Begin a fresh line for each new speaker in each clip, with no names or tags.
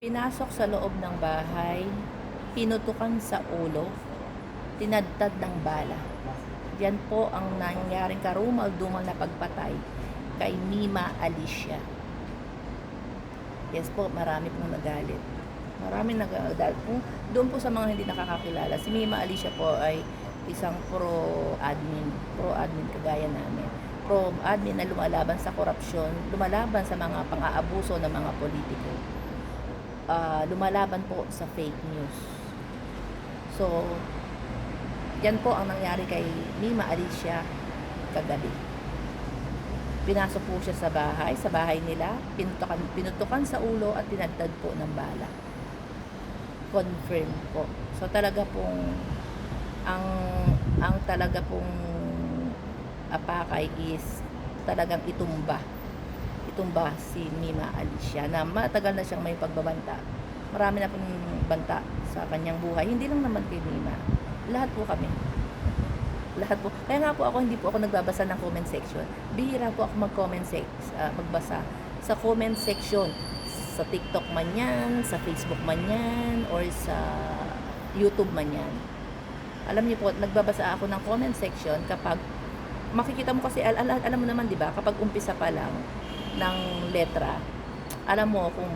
Pinasok sa loob ng bahay, pinutukan sa ulo, tinadtad ng bala. Yan po ang nangyaring karumal-dumal na pagpatay kay Mima Alicia. Yes po, marami pong nagalit. Marami nagalit po. Doon po sa mga hindi nakakakilala, si Mima Alicia po ay isang pro-admin kagaya namin. Pro-admin na lumalaban sa korupsyon, lumalaban sa mga pang-aabuso ng mga politiko. Lumalaban po sa fake news. So, yan po ang nangyari kay Mima Alicia kagabi. Pinasok po siya sa bahay nila, pinutukan sa ulo at tinadtad po ng bala. Confirm po. So talaga pong ang talaga pong apakay is talagang itumba si Mima Alicia na matagal na siyang may pagbabanta. Marami na pong banta sa kanyang buhay. Hindi lang naman kay Mima. Lahat po kami. Lahat po. Kaya nga po ako, hindi po ako nagbabasa ng comment section. Bihira po ako magbasa sa comment section. Sa TikTok man yan, sa Facebook man yan, or sa YouTube man yan. Alam niyo po, nagbabasa ako ng comment section kapag makikita mo kasi, alam mo naman, di ba, kapag umpisa pa lang ng letra, alam mo kung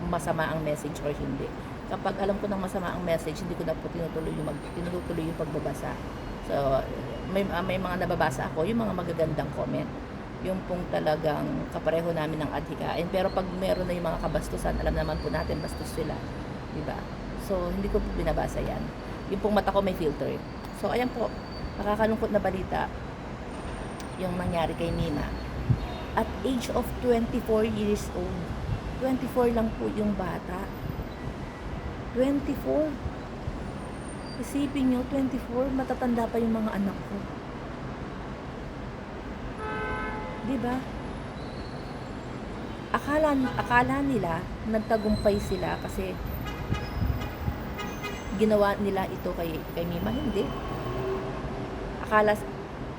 masama ang message or hindi. Kapag alam ko ng masama ang message, hindi ko na po tinutuloy yung pagbabasa. So may mga nababasa ako, yung mga magagandang comment, yung pong talagang kapareho namin ng adhikain. Pero pag meron na yung mga kabastusan, alam naman po natin bastos sila, di ba? So hindi ko po binabasa yan. Yung pong mata ko may filter. So ayan po, nakakalungkot na balita yung nangyari kay Mima. At age of 24 years old. 24 lang po yung bata. 24. Isipin nyo, 24, matatanda pa yung mga anak ko. Diba? Akala nila nagtagumpay sila kasi ginawa nila ito kay Mima. Hindi.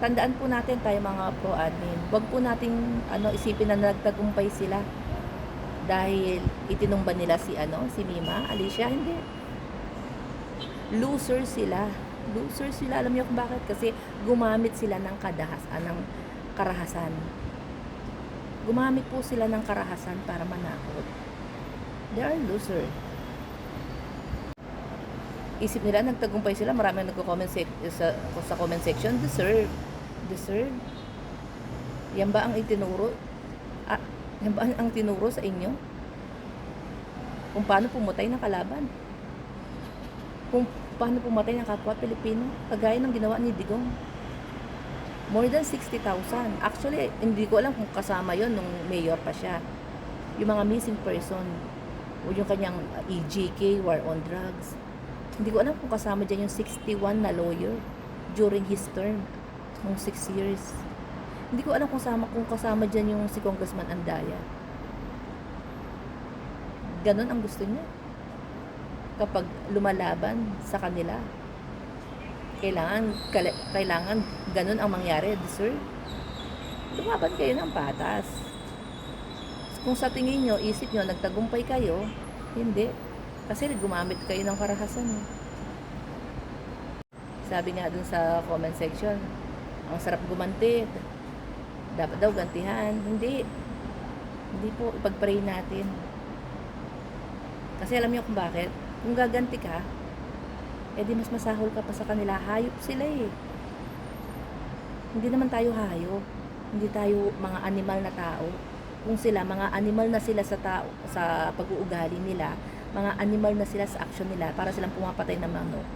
Tandaan po natin tayo mga pro-admin, wag po nating isipin na nagtagumpay sila dahil itinumba nila si Mima Alicia. Hindi. Loser sila. Alam niyo kung bakit? Kasi gumamit sila ng karahasan. Gumamit po sila ng karahasan para manakot. They are loser. Isip nila nagtagumpay sila, maraming nagko-comment sa comment section, deserve. Yan ba ang itinuro? Yan ba ang tinuro sa inyo? Kung paano pumatay ng kalaban? Kung paano pumatay ng kapwa Pilipino? Kagaya ng ginawa ni Digong. More than 60,000. Actually, hindi ko alam kung kasama yon nung mayor pa siya. Yung mga missing person. O yung kanyang EJK, War on Drugs. Hindi ko alam kung kasama dyan yung 61 na lawyer during his term. Nung 6 years. Hindi ko alam kung kasama dyan yung si Congressman Andaya. Ganon ang gusto niya. Kapag lumalaban sa kanila, kailangan ganon ang mangyari, sir. Lumaban kayo ng patas. Kung sa tingin nyo, isip nyo, nagtagumpay kayo, hindi. Kasi gumamit kayo ng karahasan. Sabi nga dun sa comment section, ang sarap gumanti. Dapat daw gantihan. Hindi po, ipag-pray natin. Kasi alam niyo kung bakit? Kung gaganti ka, di mas masahol ka pa sa kanila. Hayop sila eh. Hindi naman tayo hayop. Hindi tayo mga animal na tao. Kung sila, mga animal na sila sa tao, sa pag-uugali nila, mga animal na sila sa action nila, para silang pumapatay ng manok.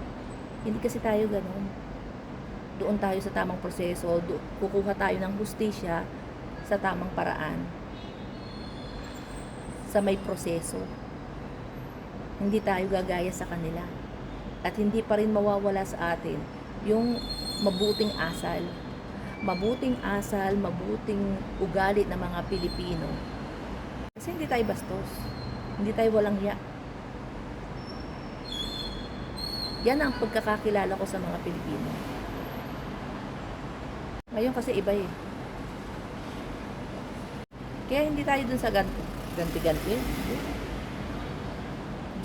Hindi kasi tayo ganun. Doon tayo sa tamang proseso, kukuha tayo ng hustisya sa tamang paraan, sa may proseso. Hindi tayo gagaya sa kanila, at hindi pa rin mawawala sa atin yung mabuting ugali ng mga Pilipino. Kasi hindi tayo bastos, hindi tayo walang hiya. Yan ang pagkakakilala ko sa mga Pilipino. Ngayon kasi iba eh. Kaya hindi tayo dun sa ganito. ganti-ganti.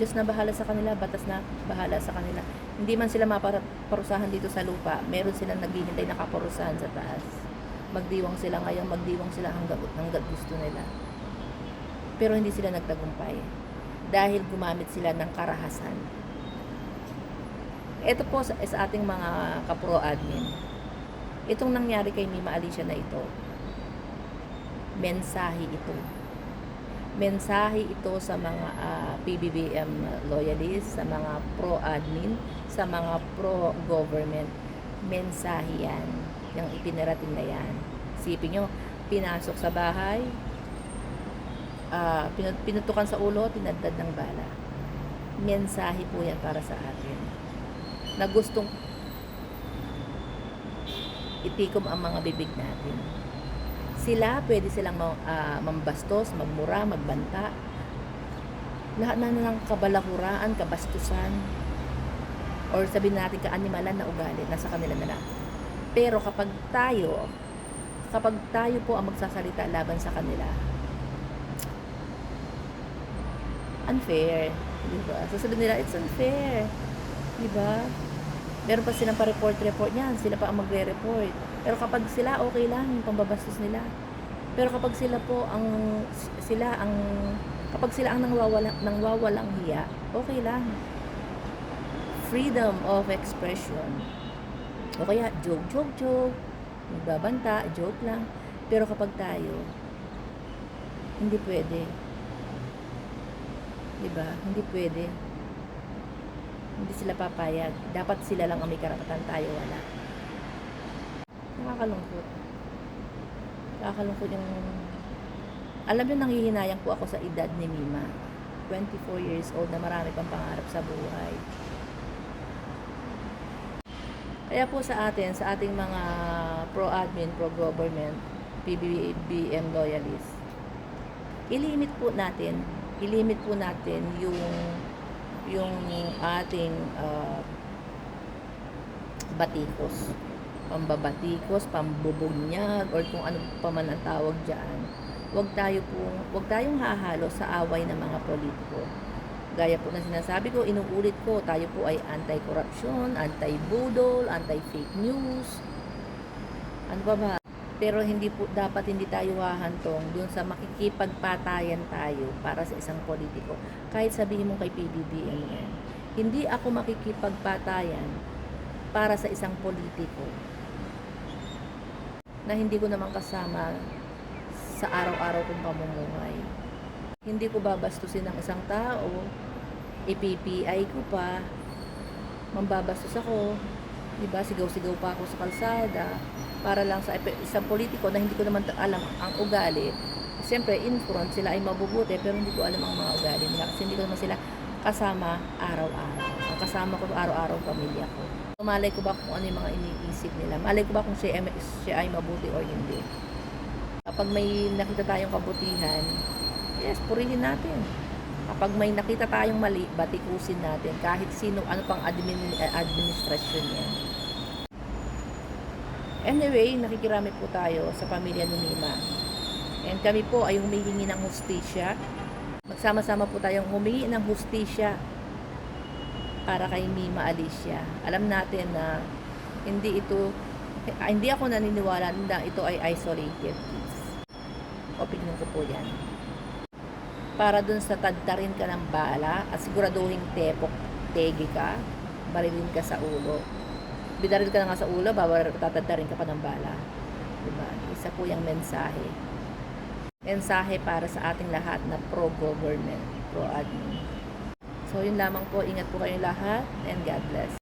Diyos na bahala sa kanila, batas na bahala sa kanila. Hindi man sila maparusahan dito sa lupa, meron silang naghihintay na kaparusahan sa taas. Magdiwang sila ngayon, magdiwang sila hanggat gusto nila. Pero hindi sila nagtagumpay dahil gumamit sila ng karahasan. Ito po sa ating mga kapro-admin. Itong nangyari kay Mima Alicia na ito, mensahe ito. Mensahe ito sa mga PBBM loyalists, sa mga pro-admin, sa mga pro-government. Mensahe yan, yung ipinarating na yan. Isipin nyo, pinasok sa bahay, pinutukan sa ulo, tinadtad ng bala. Mensahe po yan para sa atin na gustong itikom ang mga bibig natin. Sila, pwede silang mambastos, magmura, magbanta. Lahat na ng kabalahuraan, kabastusan, or sabihin natin kaanimalan na ugali, nasa kanila na lang. Pero kapag tayo po ang magsasalita laban sa kanila, unfair, diba? Sasabihin nila, it's unfair, diba? Meron pa silang pa-report niyan, sila pa ang magre-report. Pero kapag sila, okay lang yung pambabastos nila. Pero kapag sila ang nangwawalang hiya, okay lang. Freedom of expression. O kaya, joke. Nagbabanta, joke lang. Pero kapag tayo, hindi pwede. Diba? Hindi pwede. Hindi sila papayag. Dapat sila lang ang may karapatan, tayo wala. Nakakalungkot. Nakakalungkot yung... Alam nyo, nanghihinayang po ako sa edad ni Mima. 24 years old na marami pang pangarap sa buhay. Kaya po sa ating mga pro-admin, pro-government, PBBM loyalists, ilimit po natin yung ating batikos, pambabatikos, pambubunyag, or kung ano pa man ang tawag dyan. Huwag tayong hahalo sa away ng mga politiko. Gaya po na sinasabi ko, inuulit ko, tayo po ay anti-corruption, anti-budol, anti-fake news. Ano ba? Pero dapat hindi tayo hahantong dun sa makikipagpatayan tayo para sa isang politiko. Kahit sabihin mo kay PBBM yan. Hindi ako makikipagpatayan para sa isang politiko na hindi ko naman kasama sa araw-araw kong pamumuhay. Hindi ko babastusin ng isang tao, i-PPI ko pa, mambabastos ako, diba? Sigaw-sigaw pa ako sa kalsada, para lang sa isang politiko na hindi ko naman alam ang ugali. Siyempre, in front, sila ay mabubuti, pero hindi ko alam ang mga ugali nila kasi hindi ko naman sila kasama araw-araw. Ang kasama ko araw-araw pamilya ko. Malay ko ba kung ano yung mga iniisip nila? Malay ko ba kung siya ay mabuti o hindi? Kapag may nakita tayong kabutihan, yes, purihin natin. Kapag may nakita tayong mali, batikusin natin kahit sino, ano pang administrasyon yan. Anyway, nakikirami po tayo sa pamilya ni Mima. And kami po ay humihingi ng hustisya. Magsama-sama po tayong humingi ng hustisya para kay Mima Alicia. Alam natin na hindi ako naniniwala na ito ay isolated case. Opinion ko po yan. Para dun sa tadtarin ka ng bala at siguraduhin tegi ka, barilin ka sa ulo. Bidaril ka na nga sa ulo, tatadtarin ka pa ng bala. Diba? Isa po yung mensahe. Mensahe para sa ating lahat na pro-government, pro-admin. So, yun lamang po. Ingat po kayong lahat and God bless.